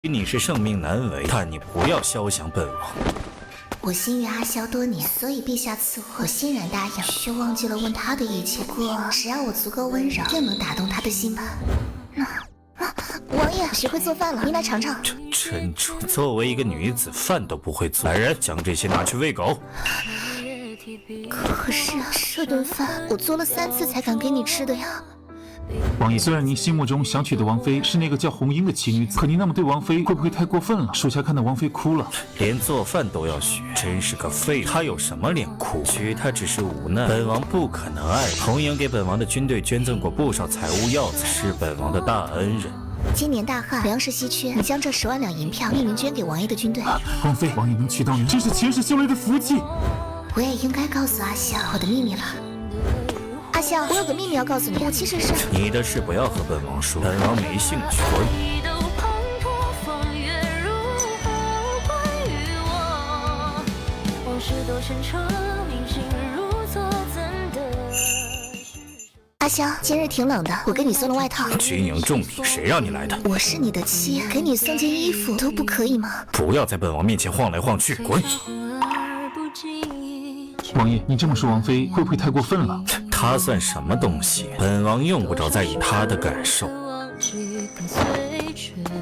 你是圣命难违，但你不要肖想本王。我心于阿萧多年，所以陛下赐我欣然答应，却忘记了问他的一切。不过只要我足够温柔，定能打动他的心吧。王爷，学会做饭了，您来尝尝。真主，作为一个女子，饭都不会做。来人，将这些拿去喂狗。可是这顿饭我做了3次才敢给你吃的呀。王爷，虽然您心目中想娶的王妃是那个叫红英的奇女子，可您那么对王妃会不会太过分了？属下看到王妃哭了，连做饭都要学，真是个废物。她有什么脸哭？娶她只是无奈，本王不可能爱她。红英给本王的军队捐赠过不少财物药材，是本王的大恩人。今年大旱，粮食稀缺，你将这10万两银票匿名捐给王爷的军队。王妃，王爷能娶到您，真是前世修来的福气。我也应该告诉阿萧我的秘密了。阿萧，我有个秘密要告诉你，我其实是……你的事不要和本王说，本王没兴趣。滚！阿萧，今日挺冷的，我给你送了外套。军营重礼，谁让你来的？我是你的妻，给你送件衣服都不可以吗？不要在本王面前晃来晃去，滚！王爷，你这么说王妃会不会太过分了？她算什么东西？本王用不着在意她的感受。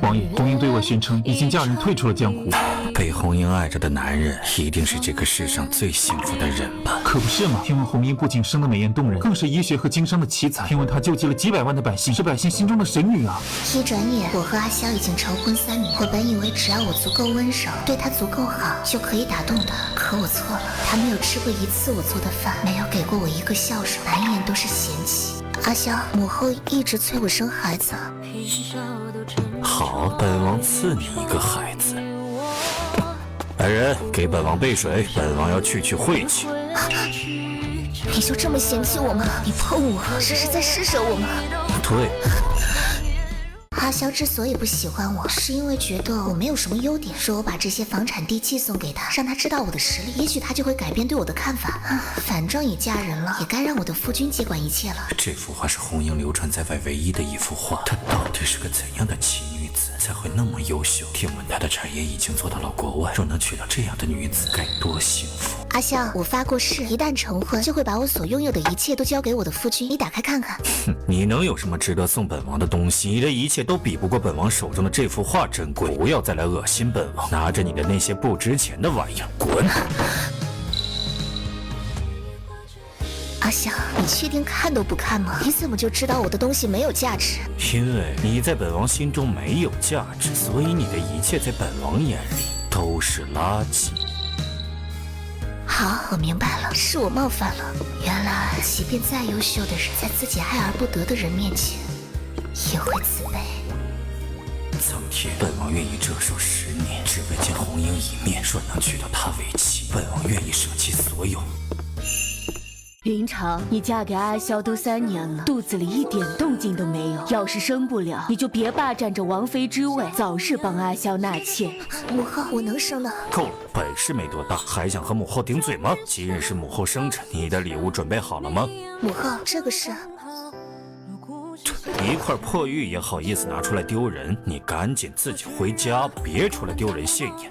王爷，红英对外宣称已经嫁人退出了江湖。被红英爱着的男人，一定是这个世上最幸福的人吧？可不是嘛！听闻红英不仅生得美艳动人，更是医学和经商的奇才。听闻她救济了几百万的百姓，是百姓心中的神女啊！一转眼，我和阿萧已经成婚3年。我本以为只要我足够温柔，对她足够好，就可以打动她。可我错了，她没有吃过1次我做的饭，没有给过我一个笑容，满眼都是嫌弃。阿萧，母后一直催我生孩子。好，本王赐你一个孩子。来人，给本王备水，本王要去晦气。你就这么嫌弃我吗？你碰我，这是在施舍我吗？对。阿萧之所以不喜欢我，是因为觉得我没有什么优点，说我把这些房产地契送给他，让他知道我的实力，也许他就会改变对我的看法。反正也嫁人了，也该让我的夫君接管一切了。这幅画是红英流传在外唯一的一幅画，她到底是个怎样的奇女子，才会那么优秀？听闻她的产业已经做到了国外，若能娶到这样的女子，该多幸福！阿萧，我发过誓，一旦成婚，就会把我所拥有的一切都交给我的夫君。你打开看看。哼，你能有什么值得送本王的东西？你的一切都比不过本王手中的这幅画珍贵。不要再来恶心本王，拿着你的那些不值钱的玩意儿，滚！阿萧，你确定看都不看吗？你怎么就知道我的东西没有价值？因为你在本王心中没有价值，所以你的一切在本王眼里都是垃圾。好，我明白了，是我冒犯了。原来，即便再优秀的人，在自己爱而不得的人面前，也会自卑。苍天，本王愿意折寿10年，只为见红英一面。若能娶到她为妻，本王愿意舍弃所有。云长，你嫁给阿萧都3年了，肚子里一点动静都没有。要是生不了，你就别霸占着王妃之位，早日帮阿萧纳妾。母后，我能生的。够了，本事没多大，还想和母后顶嘴吗？今日是母后生辰，你的礼物准备好了吗？母后，这个是……一块破玉也好意思拿出来丢人？你赶紧自己回家吧，别出来丢人现眼。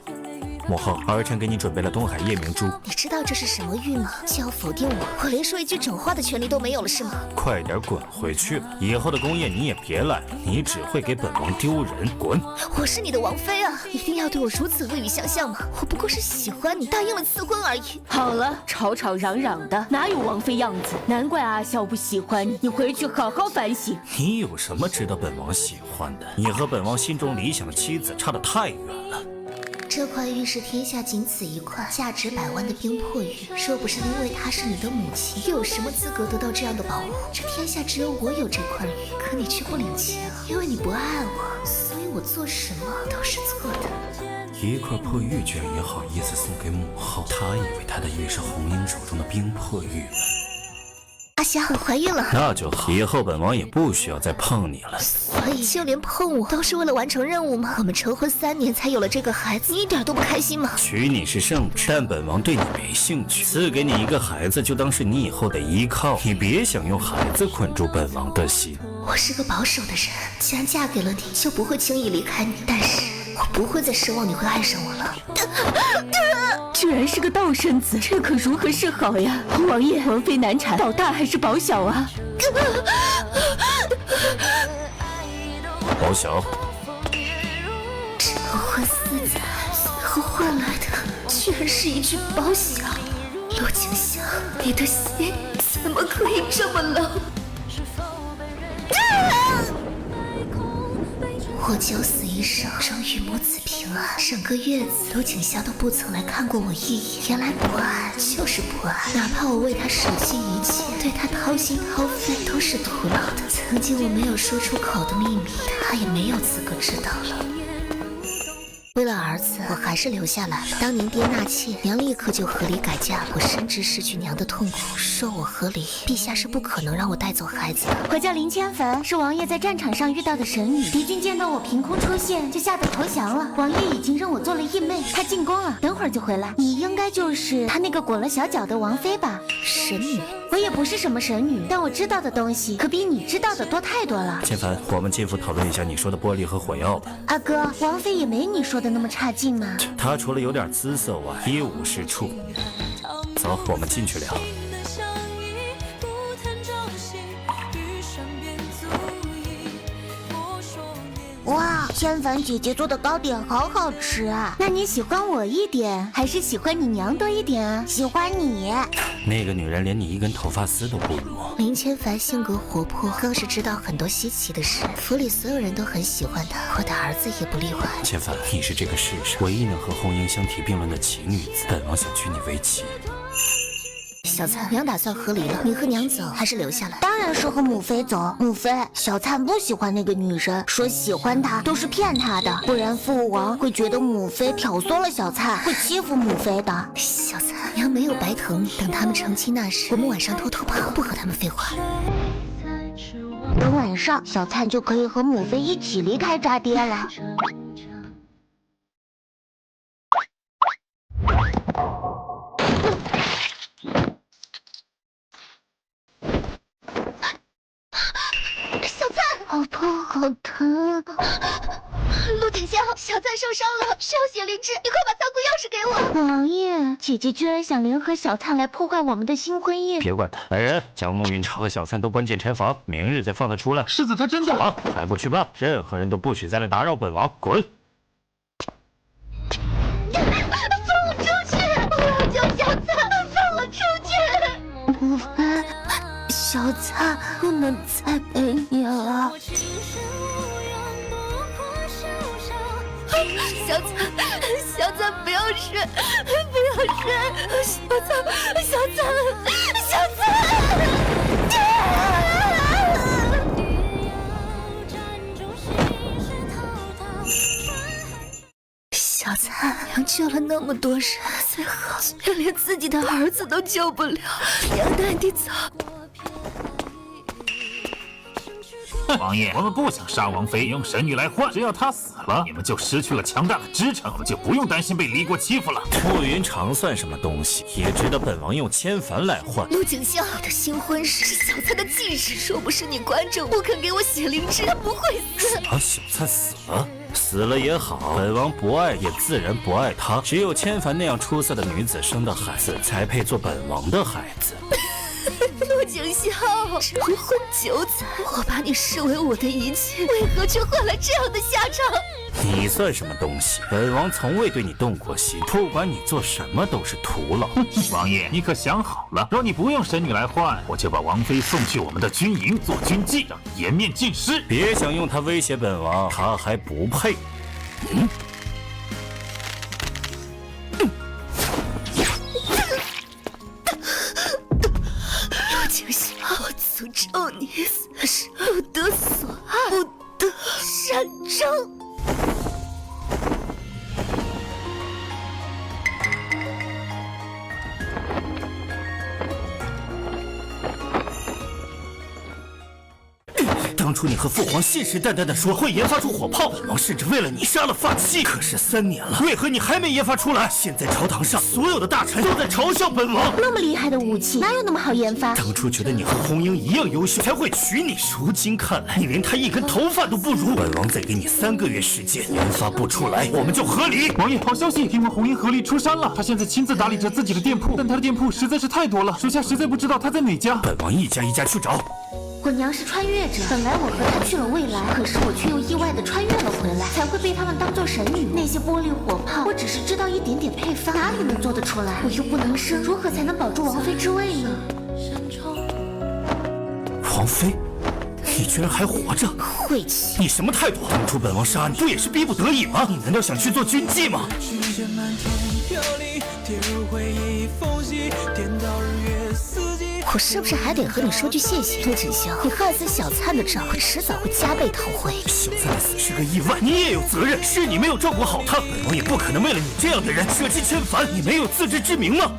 母后，儿臣给你准备了东海夜明珠。你知道这是什么玉吗？就要否定我，我连说一句整话的权利都没有了是吗？快点滚回去吧！以后的宫宴你也别来了，你只会给本王丢人。滚！我是你的王妃啊，一定要对我如此恶语相向吗？我不过是喜欢你，答应了赐婚而已。好了，吵吵嚷嚷的，哪有王妃样子？难怪阿萧不喜欢你，你回去好好反省。你有什么值得本王喜欢的？你和本王心中理想的妻子差得太远了。这块玉是天下仅此一块，价值100万的冰魄玉。若不是因为她是你的母亲，又有什么资格得到这样的宝物？这天下只有我有这块玉，可你却不领情，因为你不爱我，所以我做什么都是错的。一块破玉居然也好意思送给母后，她以为她的玉是红英手中的冰魄玉了。阿萧，我怀孕了。那就好，以后本王也不需要再碰你了。所以就连碰我都是为了完成任务吗？我们成婚3年才有了这个孩子，你一点都不开心吗？娶你是圣旨，但本王对你没兴趣。赐给你一个孩子，就当是你以后的依靠。你别想用孩子捆住本王的心。我是个保守的人，既然嫁给了你，就不会轻易离开你。但是我不会再奢望你会爱上我了。居然是个倒生子，这可如何是好呀？王爷，王妃难产，保大还是保小啊？保小。这婚私财，最后换来的居然是一句保小。陆景香，你的心怎么可以这么冷？我九死一生，终于母子平安。整个月子，陆景香都不曾来看过我一眼。原来不爱就是不爱，哪怕我为他舍弃一切，对他掏心掏肺，都是徒劳的。曾经我没有说出口的秘密，他也没有资格知道了。为了儿子，我还是留下来了。当年爹纳妾，娘立刻就和离改嫁了。我深知失去娘的痛苦，说我和离，陛下是不可能让我带走孩子的。我叫林千坟，是王爷在战场上遇到的神女。敌军见到我凭空出现，就吓得投降了。王爷已经认我做了义妹，他进宫了，等会儿就回来。你应该就是他那个裹了小脚的王妃吧？神女？我也不是什么神女，但我知道的东西可比你知道的多太多了。千帆，我们进府讨论一下你说的玻璃和火药吧。阿哥，王妃也没你说的那么差劲嘛。她除了有点姿色外，一无是处。走，我们进去聊。哇，千帆姐姐做的糕点好好吃啊！那你喜欢我一点，还是喜欢你娘多一点啊？喜欢你。那个女人连你一根头发丝都不如。林千帆性格活泼，更是知道很多稀奇的事。府里所有人都很喜欢她，我的儿子也不例外。千帆，你是这个世上唯一能和红英相提并论的奇女子，本王想娶你为妻。小灿，娘打算和离了，你和娘走还是留下来？当然是和母妃走。母妃，小灿不喜欢那个女人，说喜欢她都是骗她的，不然父王会觉得母妃挑唆了小灿，会欺负母妃的。小灿，娘没有白疼你。等他们成亲那时，我们晚上偷偷跑，不和他们废话。等晚上，小灿就可以和母妃一起离开渣爹了。好痛，好疼！陆景香，小赞受伤了，需要血灵芝，你快把仓库钥匙给我。王爷，姐姐居然想联合小灿来破坏我们的新婚宴。别管他，来人，将孟云超和小灿都关进柴房，明日再放他出来。世子他真的……好，还不去办？任何人都不许再来打扰本王，滚！放我出去！我要救小灿，放我出去！母妃，小灿不能再陪你了。小灿不要睡，不要睡！小灿！小灿，娘救了那么多人，最后却连自己的儿子都救不了。娘带你走。王爷，我们不想杀王妃，用神女来换，只要她死了，你们就失去了强大的支撑，我们就不用担心被离国欺负了。慕云长算什么东西，也值得本王用千帆来换。陆景香，你的新婚事是小灿的忌日，若不是你关着我，不肯给我血灵芝，他不会死。啊，小灿死了。死了也好，本王不爱也自然不爱她。只有千帆那样出色的女子生的孩子，才配做本王的孩子。陆景香，成婚9载，我把你视为我的一切，为何却换来这样的下场？你算什么东西？本王从未对你动过心，不管你做什么都是徒劳。王爷，你可想好了？若你不用神女来换，我就把王妃送去我们的军营做军妓，让你颜面尽失。别想用她威胁本王，她还不配。陆景香，我诅咒你此生不得所爱，不得善终。初你和父皇信誓旦旦地说会研发出火炮，本王甚至为了你杀了发妻。可是3年了，为何你还没研发出来？现在朝堂上所有的大臣都在嘲笑本王。那么厉害的武器，哪有那么好研发？当初觉得你和红英一样优秀，才会娶你。如今看来，你连她一根头发都不如。本王再给你3个月时间，研发不出来，我们就和离。王爷，好消息！听闻红英合力出山了，他现在亲自打理着自己的店铺，但他的店铺实在是太多了，属下实在不知道他在哪家。本王一家一家去找。我娘是穿越者，本来我和她去了未来，可是我却又意外的穿越了回来，才会被他们当做神女。那些玻璃火炮，我只是知道一点点配方，哪里能做得出来？我又不能生，如何才能保住王妃之位呢？王妃，你居然还活着！晦气！你什么态度？当初本王杀你，不也是逼不得已吗？你难道想去做军妓吗？我是不是还得和你说句谢谢？陆锦霄，你害死小灿的账，我迟早会加倍讨回。小灿的死是个意外，你也有责任，是你没有照顾好他，本王也不可能为了你这样的人舍弃圈凡。你没有自知之明吗？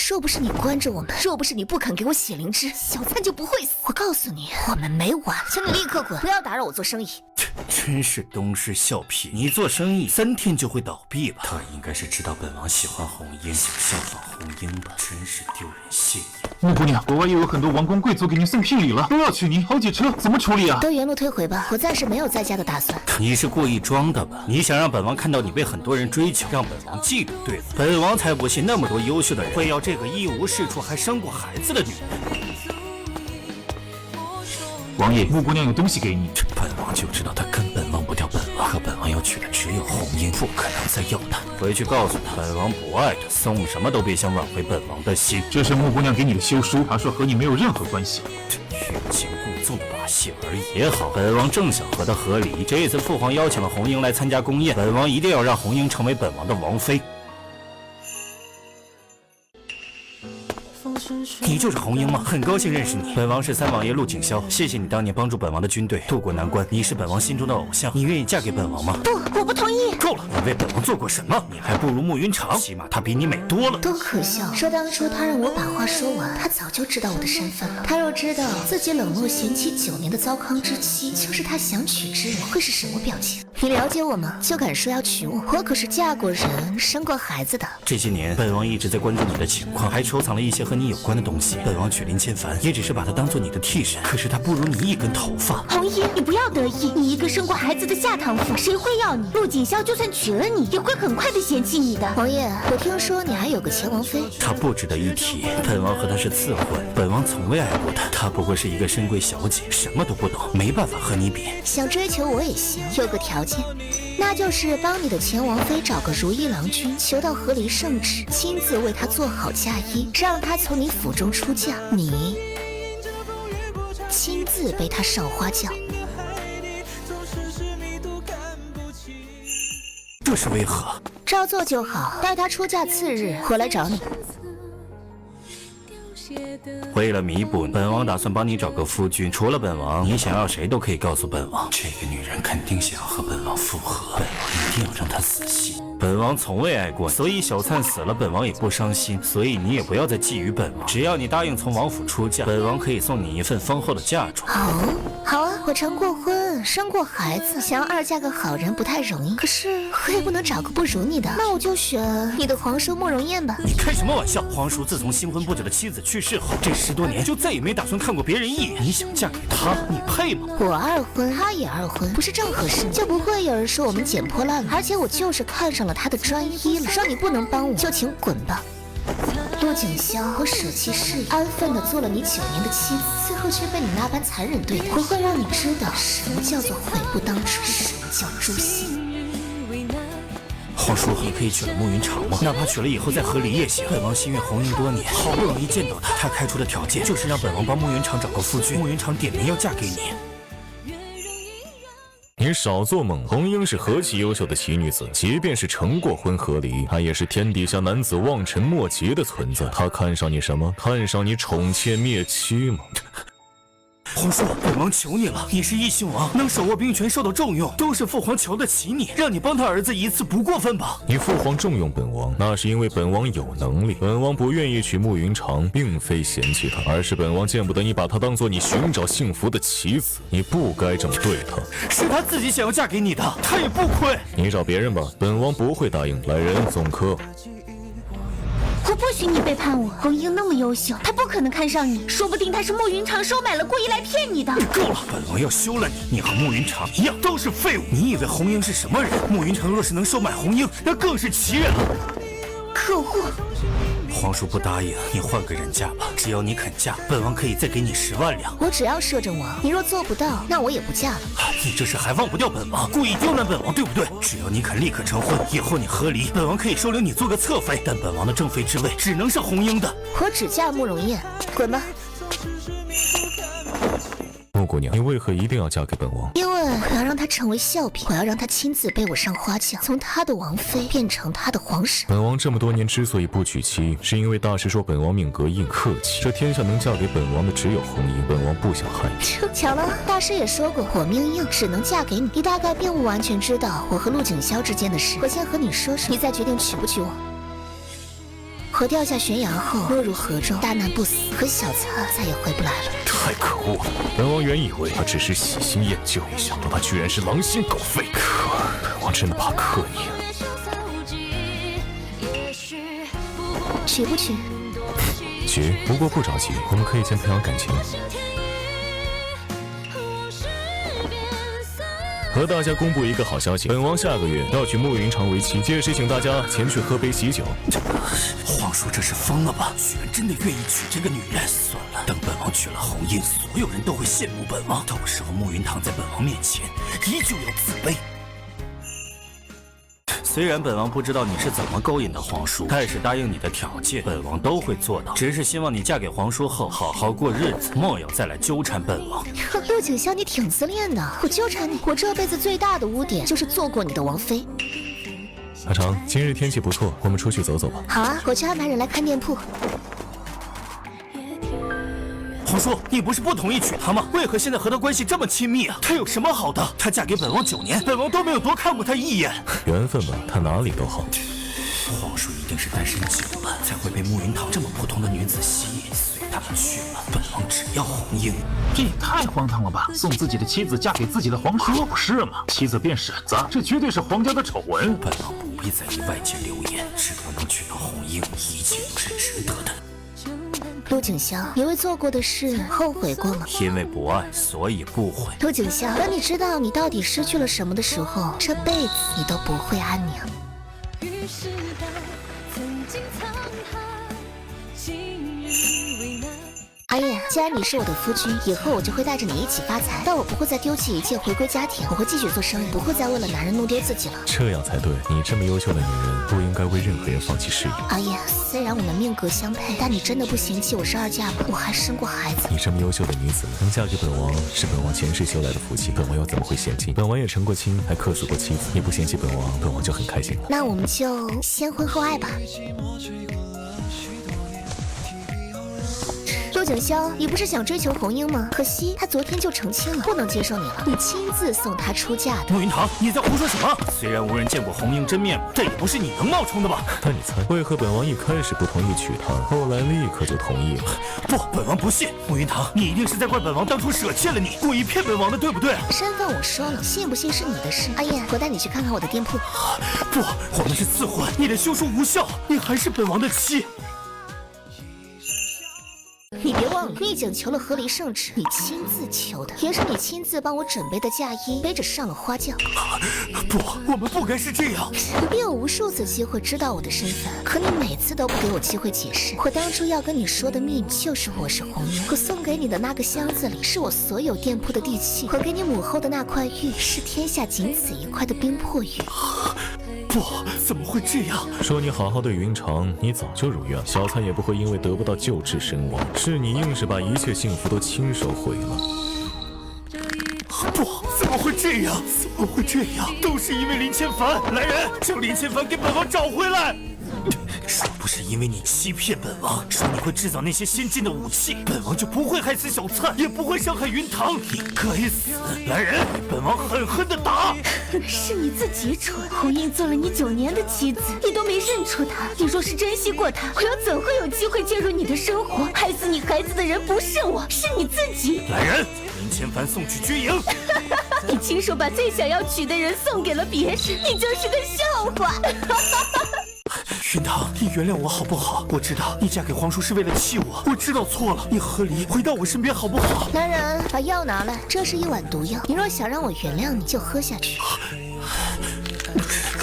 若不是你关着我们，若不是你不肯给我血灵芝，小灿就不会死。我告诉你，我们没完，请你立刻滚，不要打扰我做生意。真是东施效颦！你做生意3天就会倒闭吧？他应该是知道本王喜欢红英，想效仿红英吧？真是丢人现眼。穆姑娘，国外又有很多王公贵族给您送聘礼了，都要娶您，好几车，怎么处理啊？都原路退回吧，我暂时没有在家的打算。你是故意装的吧？你想让本王看到你被很多人追求，让本王嫉妒，对吧？本王才不信那么多优秀的人会要这个一无是处还生过孩子的女人。王爷，穆姑娘有东西给你。本王就知道她根本忘不掉本王，可本王要娶的只有红英，不可能再要她。回去告诉她，本王不爱她，送什么都别想挽回本王的心。这是穆姑娘给你的休书，她说和你没有任何关系。欲擒故纵的把戏而已也好，本王正想和她和离。这一次父皇邀请了红英来参加宫宴，本王一定要让红英成为本王的王妃。你就是红英吗？很高兴认识你。本王是三王爷陆景霄，谢谢你当年帮助本王的军队渡过难关。你是本王心中的偶像，你愿意嫁给本王吗？不，我不同意。够了，你为本王做过什么？你还不如慕云长，起码他比你美多了。多可笑！说当初他让我把话说完，他早就知道我的身份了。他若知道自己冷落贤妻9年的糟糠之妻就是他想娶之人，会是什么表情？你了解我吗？就敢说要娶我？我可是嫁过人、生过孩子的。这些年，本王一直在关注你的情况，还收藏了一些和你有关的东西。本王娶林千帆，也只是把她当做你的替身，可是她不如你一根头发。红衣，你不要得意，你一个生过孩子的下堂妇，谁会要你？陆锦霄就算娶了你，也会很快的嫌弃你的。王爷，我听说你还有个前王妃，她不值得一提。本王和她是次婚，本王从未爱过她，她不过是一个深贵小姐，什么都不懂，没办法和你比。想追求我也行，有个条件，那就是帮你的前王妃找个如意郎君，求到和离圣旨，亲自为她做好嫁衣，让她从你府中出嫁，你亲自背她上花轿。这是为何？照做就好，待她出嫁次日，我来找你。为了弥补，本王打算帮你找个夫君。除了本王，你想要谁都可以告诉本王。这个女人肯定想要和本王复合，本王一定要让她死心。本王从未爱过，所以小灿死了，本王也不伤心。所以你也不要再觊觎本王。只要你答应从王府出嫁，本王可以送你一份丰厚的嫁妆。好啊，我成过婚，生过孩子，想要2嫁个好人不太容易。可是我也不能找个不如你的，那我就选你的皇叔慕容燕吧。你开什么玩笑？皇叔自从新婚不久的妻子去世后，这10多年就再也没打算看过别人一眼。你想嫁给他，你配吗？我2婚，他也2婚，不是正合适，就不会有人说我们捡破烂了。而且我就是看上了他的专一了，说你不能帮我，就请滚吧。陆景霄，我舍弃事业，安分的做了你9年的妻子，最后却被你那般残忍对待。我会让你知道什么叫做悔不当初，什么叫诛心。皇叔，你可以娶了慕云长吗？哪怕娶了以后再和离也行。本王心悦红英多年，好不容易见到他，他开出的条件就是让本王帮慕云长找个夫君。慕云长点名要嫁给你。你少做梦！红英是何其优秀的奇女子，即便是成过婚和离，她也是天底下男子望尘莫及的存在。她看上你什么？看上你宠妾灭妻吗？皇叔，本王求你了，你是异姓王，能手握兵权，受到重用，都是父皇瞧得起你，让你帮他儿子一次不过分吧？你父皇重用本王，那是因为本王有能力。本王不愿意娶慕云长，并非嫌弃他，而是本王见不得你把她当做你寻找幸福的棋子，你不该这么对她。是她自己想要嫁给你的，她也不亏。你找别人吧，本王不会答应。来人，总科。我不许你背叛我！红英那么优秀，她不可能看上你，说不定她是慕云长收买了，故意来骗你的。够了，本王要休了你！你和慕云长一样，都是废物。你以为红英是什么人？慕云长若是能收买红英，那更是奇人了。可恶！皇叔不答应，你换个人嫁吧。只要你肯嫁，本王可以再给你10万两。我只要摄政王，你若做不到，那我也不嫁了。你这是还忘不掉本王，故意刁难本王，对不对？只要你肯立刻成婚，以后你和离，本王可以收留你做个侧妃，但本王的正妃之位只能是红英的。我只嫁慕容燕，滚吧！穆姑娘，你为何一定要嫁给本王？因为我要让她成为笑柄，我要让她亲自背我上花轿，从她的王妃变成她的皇婶。本王这么多年之所以不娶妻，是因为大师说本王命格硬客气，这天下能嫁给本王的只有红英，本王不想害你。巧了，大师也说过我命硬，只能嫁给你。你大概并不完全知道我和陆景霄之间的事，我先和你说说，你再决定娶不娶我。我掉下悬崖后落入河中，大难不死，可小擦再也回不来了。太可恶了！本王原以为他只是喜新厌旧，没想到他居然是狼心狗肺。可恶，本王真的怕克你。娶不娶？娶，不过不着急，我们可以先培养感情。和大家公布一个好消息，本王下个月要娶慕云长为妻，届时请大家前去喝杯喜酒。皇叔这是疯了吧？居然真的愿意娶这个女人？算了，等本王娶了红英，所有人都会羡慕本王，到时候慕云堂在本王面前依旧要自卑。虽然本王不知道你是怎么勾引的皇叔，但是答应你的条件，本王都会做到。只是希望你嫁给皇叔后，好好过日子，莫要再来纠缠本王。陆景霄，你挺自恋的。我纠缠你，我这辈子最大的污点就是做过你的王妃。阿长，今日天气不错，我们出去走走吧。好啊，我去安排人来看店铺。皇叔，你不是不同意娶她吗？为何现在和她关系这么亲密啊？她有什么好的？她嫁给本王9年，本王都没有多看过她一眼。缘分吧，她哪里都好。皇叔一定是单身久了，才会被慕云堂这么普通的女子吸引。随他们去吧，本王只要红英。这也太荒唐了吧！送自己的妻子嫁给自己的皇叔，不是吗？妻子变婶子，这绝对是皇家的丑闻。本王不必在意外界流言，只要能娶到红英，一切都是值得的。陆景霄，你为做过的事后悔过吗？因为不爱，所以不悔。陆景霄，当你知道你到底失去了什么的时候，这辈子你都不会安宁。阿叶，既然你是我的夫君，以后我就会带着你一起发财，但我不会再丢弃一切回归家庭，我会继续做生意，不会再为了男人弄丢自己了。这样才对，你这么优秀的女人，不应该为任何人放弃事业。阿叶，虽然我们命格相配，但你真的不嫌弃我是2嫁吗？我还生过孩子。你这么优秀的女子，能嫁给本王，是本王前世修来的福气，本王又怎么会嫌弃？本王也成过亲，还克死过妻子，你不嫌弃本王，本王就很开心了。那我们就先婚后爱吧。陆景霄，你不是想追求红英吗？可惜她昨天就成亲了，不能接受你了。你亲自送她出嫁的。慕云堂，你在胡说什么？虽然无人见过红英真面目，但也不是你能冒充的吧？那你猜，为何本王一开始不同意娶她，后来立刻就同意了？不，本王不信。慕云堂，你一定是在怪本王当初舍弃了你，故意骗本王的，对不对？身份我说了，信不信是你的事。阿燕，我带你去看看我的店铺。不，我们是赐婚，你的休书无效，你还是本王的妻。你别忘了，你已经求了和离圣旨，你亲自求的，也是你亲自帮我准备的嫁衣，背着上了花轿。不，我们不该是这样。你有无数次机会知道我的身份，可你每次都不给我机会解释。我当初要跟你说的秘密就是我是红英，我送给你的那个箱子里是我所有店铺的地契，我给你母后的那块玉是天下仅此一块的冰魄玉。不，怎么会这样？说你好好对云长，你早就如愿，小灿也不会因为得不到救治身亡，是你硬是把一切幸福都亲手毁了。不，怎么会这样？怎么会这样？都是因为林千帆！来人，将林千帆给本王找回来！说不是因为你欺骗本王，说你会制造那些先进的武器，本王就不会害死小灿，也不会伤害云堂。你该死！来人，本王狠狠地打！是你自己蠢，红英做了你9年的妻子，你都没认出她。你若是珍惜过她，我又怎会有机会介入你的生活？害死你孩子的人不是我，是你自己。来人，将林千帆送去军营。你亲手把最想要娶的人送给了别人，你就是个笑话。云堂，你原谅我好不好？我知道你嫁给皇叔是为了气我，我知道错了。你和离回到我身边好不好？来人，把药拿来，这是一碗毒药。你若想让我原谅你，就喝下去。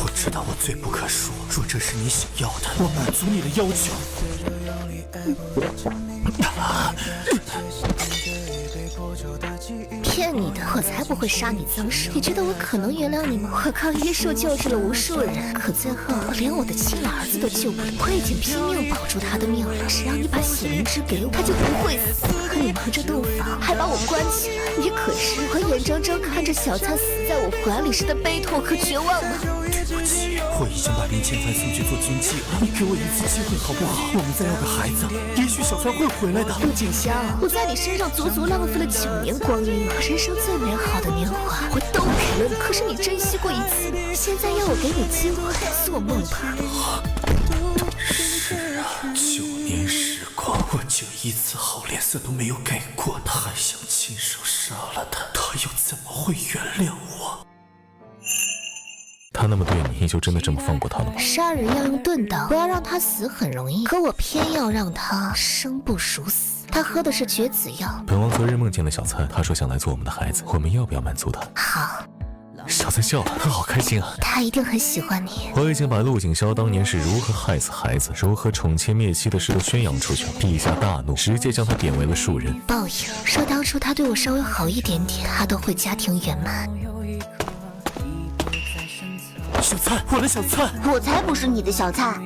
我知道我罪不可恕，若这是你想要的，我满足你的要求。骗你的，我才不会杀你脏手。你觉得我可能原谅你吗？我靠医术救治了无数人，可最后我连我的亲儿子都救不了。我已经拼命保住他的命了，只要你把血灵芝给我，他就不会死。可你忙着洞房，还把我关起来，你可知我眼睁睁看着小灿死在我怀里时的悲痛和绝望吗？对不起，我已经把林千帆送去做军妓了。你给我一次机会好不好？我们再要个孩子，也许小灿会回来的。陆锦香，我在你身上足足浪费了9年光阴了，人生最美好的年华我都给了你，可是你珍惜过一次吗？现在要我给你机会，做梦吧！是啊，9年时光，我就一次好脸色都没有给过，他还想亲手杀了他，他又怎么会原谅我？他那么对你，你就真的这么放过他了吗？杀人要用钝刀，我要让他死很容易，可我偏要让他生不如死。他喝的是绝子药。本王昨日梦见了小灿，他说想来做我们的孩子，我们要不要满足他？好，小灿笑了，他好开心啊！他一定很喜欢你。我已经把陆景霄当年是如何害死孩子、如何宠妾灭妻的事都宣扬出去了。陛下大怒，直接将他贬为了庶人。报应，说当初他对我稍微好一点点，他都会家庭圆满。小灿，我的小灿，我才不是你的小灿。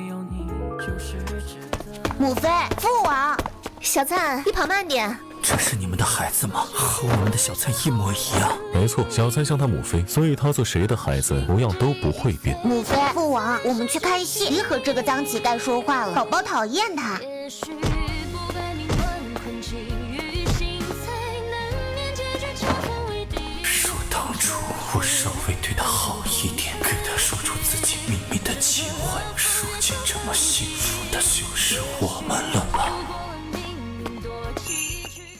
母妃，父王，小灿，你跑慢点。这是你们的孩子吗？和我们的小灿一模一样。没错，小灿像他母妃，所以他做谁的孩子模样都不会变。母妃，父王，我们去看戏。别和这个脏乞丐说话了，宝宝讨厌他。说当初我稍微对他好一点，给他说出自己秘密的机会，如今这么幸福的就是我们了吧？